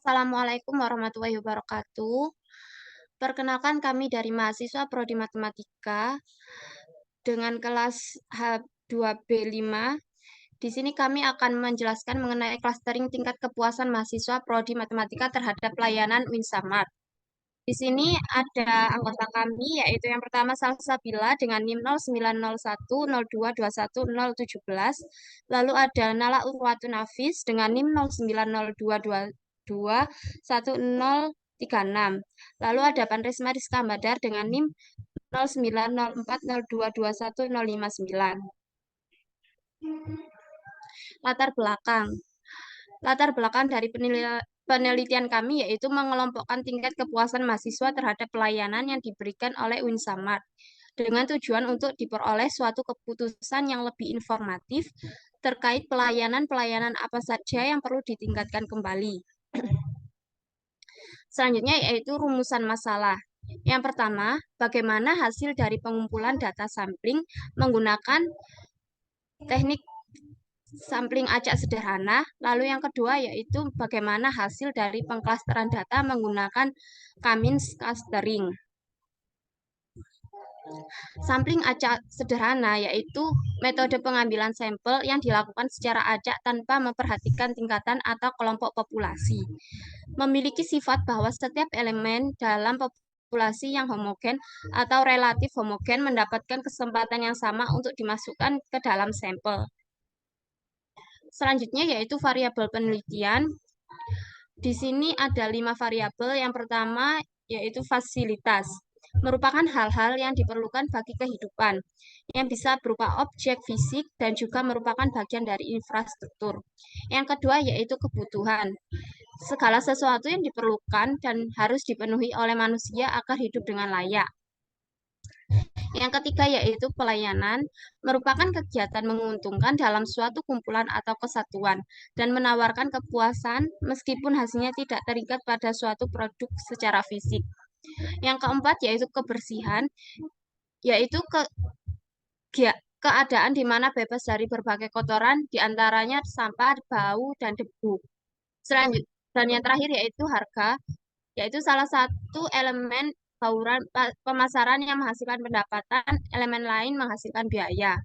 Assalamualaikum warahmatullahi wabarakatuh. Perkenalkan kami dari mahasiswa Prodi Matematika dengan kelas H2B5. Di sini kami akan menjelaskan mengenai clustering tingkat kepuasan mahasiswa Prodi Matematika terhadap layanan Winsamart. Di sini ada anggota kami, yaitu yang pertama Salsabila dengan NIM 090102210017. Lalu ada Nala Urwatu Nafis dengan NIM 0902221036. Lalu ada Panrisma Rizka Badar dengan NIM 090402210059. Latar belakang. Latar belakang dari penelitian kami yaitu mengelompokkan tingkat kepuasan mahasiswa terhadap pelayanan yang diberikan oleh Winsamart dengan tujuan untuk diperoleh suatu keputusan yang lebih informatif terkait pelayanan-pelayanan apa saja yang perlu ditingkatkan kembali. Selanjutnya yaitu rumusan masalah. Yang pertama, bagaimana hasil dari pengumpulan data sampling menggunakan teknik sampling acak sederhana. Lalu yang kedua yaitu bagaimana hasil dari pengklasteran data menggunakan Cummins clustering. Sampling acak sederhana yaitu metode pengambilan sampel yang dilakukan secara acak tanpa memperhatikan tingkatan atau kelompok populasi. Memiliki sifat bahwa setiap elemen dalam populasi yang homogen atau relatif homogen mendapatkan kesempatan yang sama untuk dimasukkan ke dalam sampel. Selanjutnya yaitu variabel penelitian. Di sini ada 5 variabel. Yang pertama yaitu fasilitas. Merupakan hal-hal yang diperlukan bagi kehidupan, yang bisa berupa objek fisik dan juga merupakan bagian dari infrastruktur. Yang kedua yaitu kebutuhan. Segala sesuatu yang diperlukan dan harus dipenuhi oleh manusia agar hidup dengan layak. Yang ketiga yaitu pelayanan, merupakan kegiatan menguntungkan dalam suatu kumpulan atau kesatuan dan menawarkan kepuasan meskipun hasilnya tidak terikat pada suatu produk secara fisik. Yang keempat yaitu kebersihan, yaitu keadaan di mana bebas dari berbagai kotoran, diantaranya sampah, bau, dan debu. Selanjutnya, dan yang terakhir yaitu harga, yaitu salah satu elemen bauran pemasaran yang menghasilkan pendapatan, elemen lain menghasilkan biaya.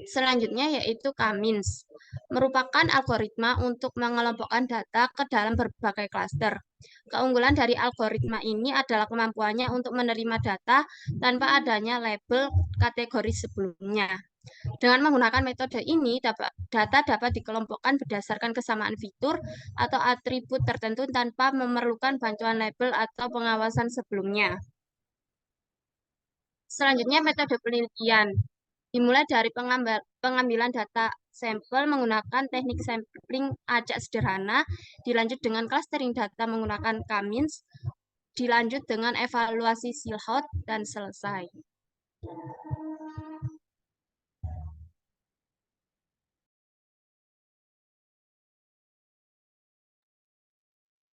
Selanjutnya yaitu Cummins, merupakan algoritma untuk mengelompokkan data ke dalam berbagai klaster. Keunggulan dari algoritma ini adalah kemampuannya untuk menerima data tanpa adanya label kategori sebelumnya. Dengan menggunakan metode ini, data dapat dikelompokkan berdasarkan kesamaan fitur atau atribut tertentu tanpa memerlukan bantuan label atau pengawasan sebelumnya. Selanjutnya, metode penelitian. Dimulai dari pengambilan data sampel menggunakan teknik sampling acak sederhana, dilanjut dengan clustering data menggunakan Cummins, dilanjut dengan evaluasi Silhouette, dan selesai.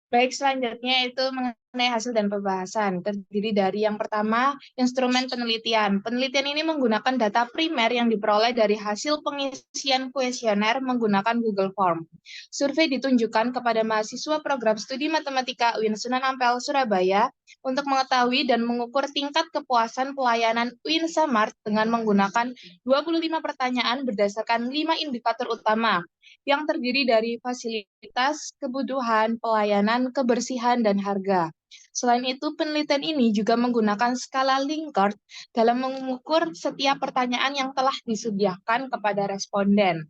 Baik, selanjutnya itu mengenai hasil dan pembahasan. Terdiri dari yang pertama, instrumen penelitian. Penelitian ini menggunakan data primer yang diperoleh dari hasil pengisian kuesioner menggunakan Google Form. Survei ditunjukkan kepada mahasiswa program studi matematika UIN Sunan Ampel, Surabaya, untuk mengetahui dan mengukur tingkat kepuasan pelayanan Winsamart dengan menggunakan 25 pertanyaan berdasarkan 5 indikator utama, yang terdiri dari fasilitas, kebutuhan, pelayanan, kebersihan, dan harga. Selain itu, penelitian ini juga menggunakan skala Likert dalam mengukur setiap pertanyaan yang telah disediakan kepada responden.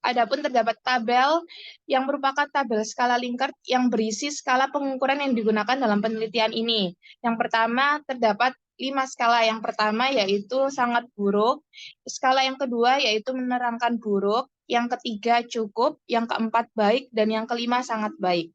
Adapun terdapat tabel yang merupakan tabel skala Likert yang berisi skala pengukuran yang digunakan dalam penelitian ini. Yang pertama terdapat 5 skala. Yang pertama yaitu sangat buruk, skala yang kedua yaitu menerangkan buruk, yang ketiga cukup, yang keempat baik, dan yang kelima sangat baik.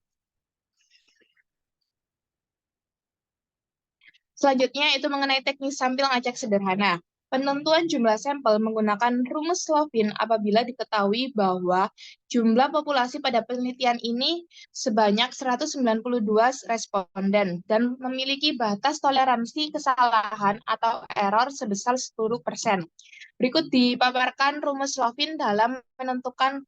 Selanjutnya itu mengenai teknik sampel acak sederhana. Penentuan jumlah sampel menggunakan rumus Slovin apabila diketahui bahwa jumlah populasi pada penelitian ini sebanyak 192 responden dan memiliki batas toleransi kesalahan atau error sebesar 10%. Berikut dipaparkan rumus Lovin dalam menentukan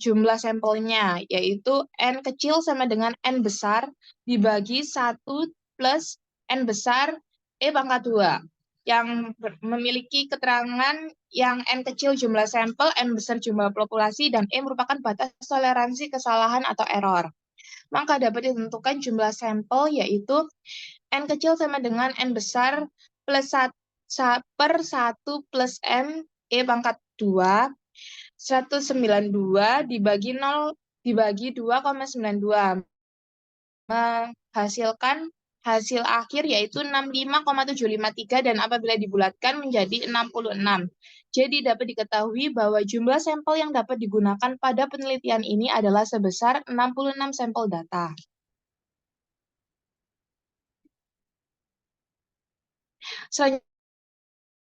jumlah sampelnya, yaitu N kecil sama dengan N besar dibagi 1 plus N besar E pangkat 2, yang memiliki keterangan yang N kecil jumlah sampel, N besar jumlah populasi, dan E merupakan batas toleransi kesalahan atau error. Maka dapat ditentukan jumlah sampel, yaitu N kecil sama dengan N besar plus 1 per 1 plus M E pangkat 2, 192 dibagi 0 dibagi 2,92, menghasilkan hasil akhir yaitu 65,753 dan apabila dibulatkan menjadi 66. Jadi dapat diketahui bahwa jumlah sampel yang dapat digunakan pada penelitian ini adalah sebesar 66 sampel data. Selanjutnya,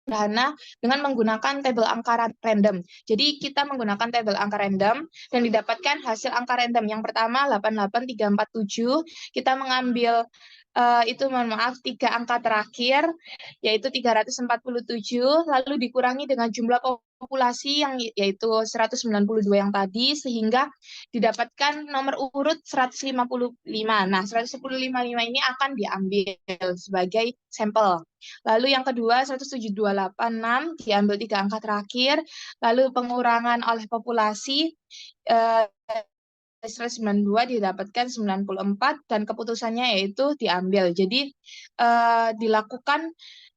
sederhana dengan menggunakan tabel angka random. Jadi kita menggunakan tabel angka random dan didapatkan hasil angka random. Yang pertama 88347, kita mengambil tiga angka terakhir, yaitu 347, lalu dikurangi dengan jumlah populasi yang yaitu 192 yang tadi, sehingga didapatkan nomor urut 155. Nah, 155 ini akan diambil sebagai sampel. Lalu yang kedua 17286 diambil 3 angka terakhir, lalu pengurangan oleh populasi 192 didapatkan 94 dan keputusannya yaitu diambil. Jadi dilakukan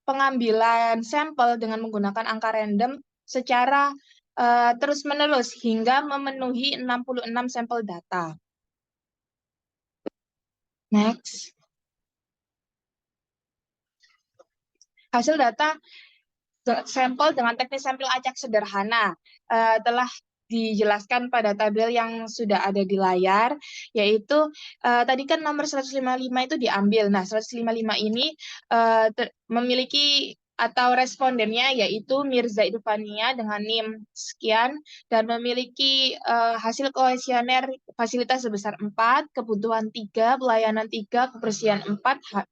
pengambilan sampel dengan menggunakan angka random secara terus-menerus hingga memenuhi 66 sampel data. Next. Hasil data sampel dengan teknik sampel acak sederhana telah dijelaskan pada tabel yang sudah ada di layar, yaitu tadi kan nomor 155 itu diambil. Nah, 155 ini memiliki atau respondennya yaitu Mirza Irfania dengan NIM sekian dan memiliki hasil kuesioner fasilitas sebesar 4, kebutuhan 3, pelayanan 3, kebersihan 4,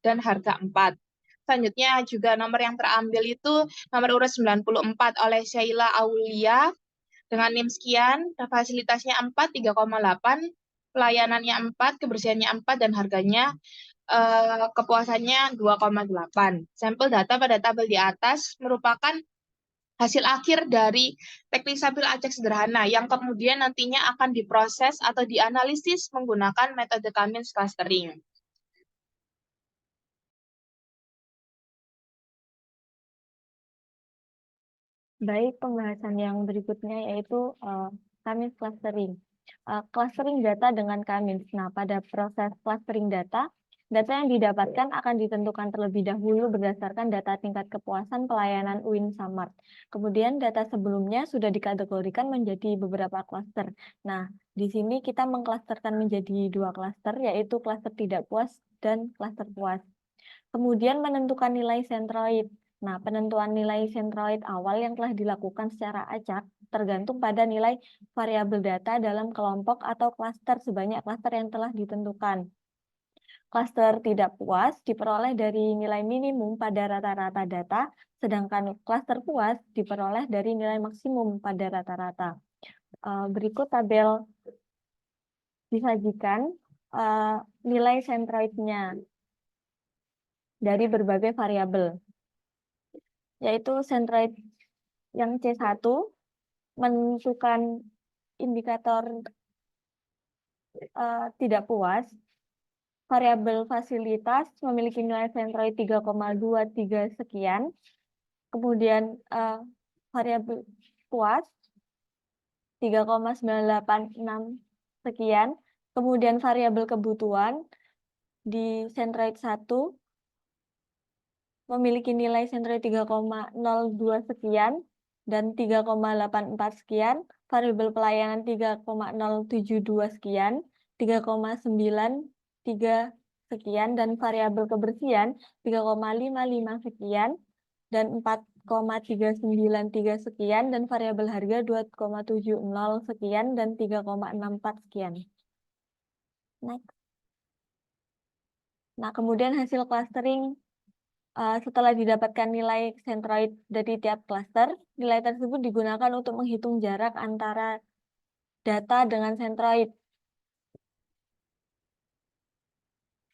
dan harga 4. Selanjutnya juga nomor yang terambil itu nomor urut 94 oleh Sheila Aulia dengan NIM sekian, fasilitasnya 4, 3,8, pelayanannya 4, kebersihannya 4, dan harganya kepuasannya 2,8. Sampel data pada tabel di atas merupakan hasil akhir dari teknik sampel acak sederhana yang kemudian nantinya akan diproses atau dianalisis menggunakan metode Cummins clustering. Baik, pembahasan yang berikutnya yaitu Cummins clustering. Clustering data dengan Cummins. Nah, pada proses clustering data, data yang didapatkan akan ditentukan terlebih dahulu berdasarkan data tingkat kepuasan pelayanan UIN Samart. Kemudian data sebelumnya sudah dikategorikan menjadi beberapa klaster. Nah, di sini kita mengklasterkan menjadi 2 klaster, yaitu klaster tidak puas dan klaster puas. Kemudian menentukan nilai sentroid. Nah, penentuan nilai sentroid awal yang telah dilakukan secara acak tergantung pada nilai variabel data dalam kelompok atau klaster sebanyak klaster yang telah ditentukan. Klaster tidak puas diperoleh dari nilai minimum pada rata-rata data, sedangkan klaster puas diperoleh dari nilai maksimum pada rata-rata. Berikut tabel disajikan nilai sentroidnya dari berbagai variabel, yaitu sentroid yang C1 menentukan indikator tidak puas. Variabel fasilitas memiliki nilai sentroid 3,23 sekian. Kemudian variabel puas 3,986 sekian. Kemudian variabel kebutuhan di sentroid 1 memiliki nilai sentroid 3,02 sekian dan 3,84 sekian, variabel pelayanan 3,072 sekian, 3,93 sekian, dan variabel kebersihan 3,55 sekian, dan 4,393 sekian, dan variabel harga 2,70 sekian, dan 3,64 sekian. Next. Nah, kemudian hasil clustering Setelah didapatkan nilai sentroid dari tiap klaster, nilai tersebut digunakan untuk menghitung jarak antara data dengan sentroid.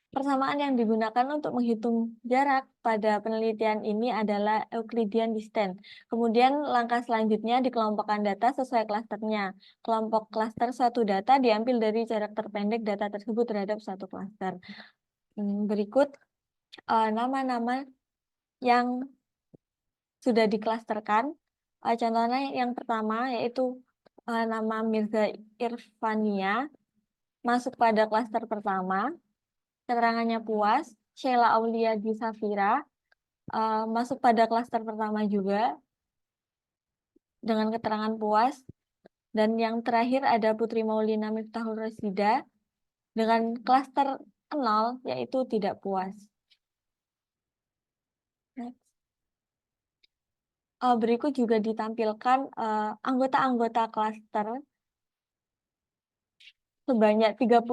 Persamaan yang digunakan untuk menghitung jarak pada penelitian ini adalah Euclidean distance. Kemudian langkah selanjutnya dikelompokkan data sesuai klasternya. Kelompok klaster suatu data diambil dari jarak terpendek data tersebut terhadap suatu klaster. Berikut nama-nama yang sudah diklasterkan. Contohnya yang pertama yaitu nama Mirza Irfania masuk pada klaster pertama. Keterangannya puas. Sheila Aulia di Safira masuk pada klaster pertama juga dengan keterangan puas. Dan yang terakhir ada Putri Maulina Miftahul Rasida dengan klaster 0 yaitu tidak puas. Next. Berikut juga ditampilkan anggota-anggota klaster. Sebanyak 36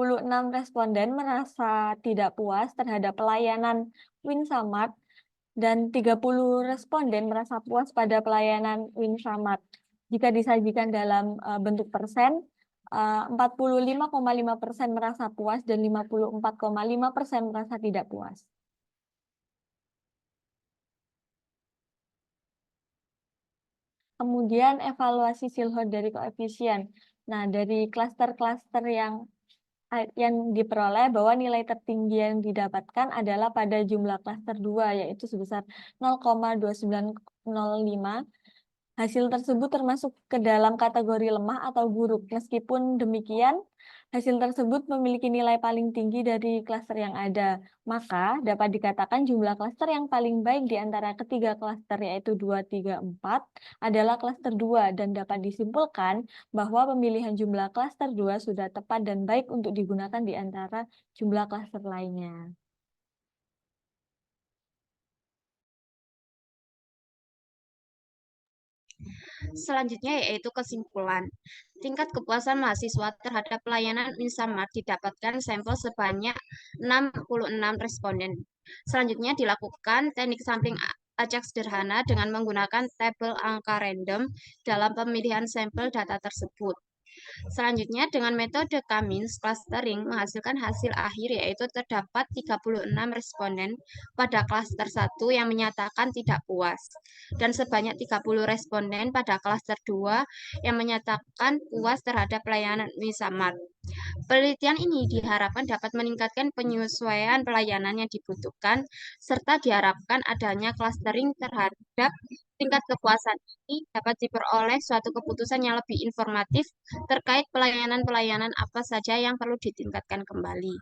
responden merasa tidak puas terhadap pelayanan Winsamart dan 30 responden merasa puas pada pelayanan Winsamart. Jika disajikan dalam bentuk persen, 45,5% merasa puas dan 54,5% merasa tidak puas. Kemudian evaluasi Silhouette dari koefisien. Nah, dari klaster-klaster yang diperoleh bahwa nilai tertinggi yang didapatkan adalah pada jumlah klaster 2, yaitu sebesar 0,2905. Hasil tersebut termasuk ke dalam kategori lemah atau buruk. Meskipun demikian, hasil tersebut memiliki nilai paling tinggi dari klaster yang ada. Maka dapat dikatakan jumlah klaster yang paling baik di antara ketiga klaster yaitu 2, 3, 4 adalah klaster 2 dan dapat disimpulkan bahwa pemilihan jumlah klaster 2 sudah tepat dan baik untuk digunakan di antara jumlah klaster lainnya. Selanjutnya yaitu kesimpulan. Tingkat kepuasan mahasiswa terhadap pelayanan Winsamart didapatkan sampel sebanyak 66 responden. Selanjutnya dilakukan teknik sampling acak sederhana dengan menggunakan tabel angka random dalam pemilihan sampel data tersebut. Selanjutnya, dengan metode Cummins clustering menghasilkan hasil akhir yaitu terdapat 36 responden pada klaster 1 yang menyatakan tidak puas dan sebanyak 30 responden pada klaster 2 yang menyatakan puas terhadap pelayanan Winsamart. Penelitian ini diharapkan dapat meningkatkan penyesuaian pelayanan yang dibutuhkan serta diharapkan adanya clustering terhadap tingkat kepuasan ini dapat diperoleh suatu keputusan yang lebih informatif terkait pelayanan-pelayanan apa saja yang perlu ditingkatkan kembali.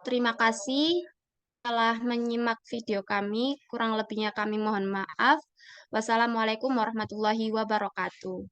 Terima kasih telah menyimak video kami. Kurang lebihnya kami mohon maaf. Wassalamualaikum warahmatullahi wabarakatuh.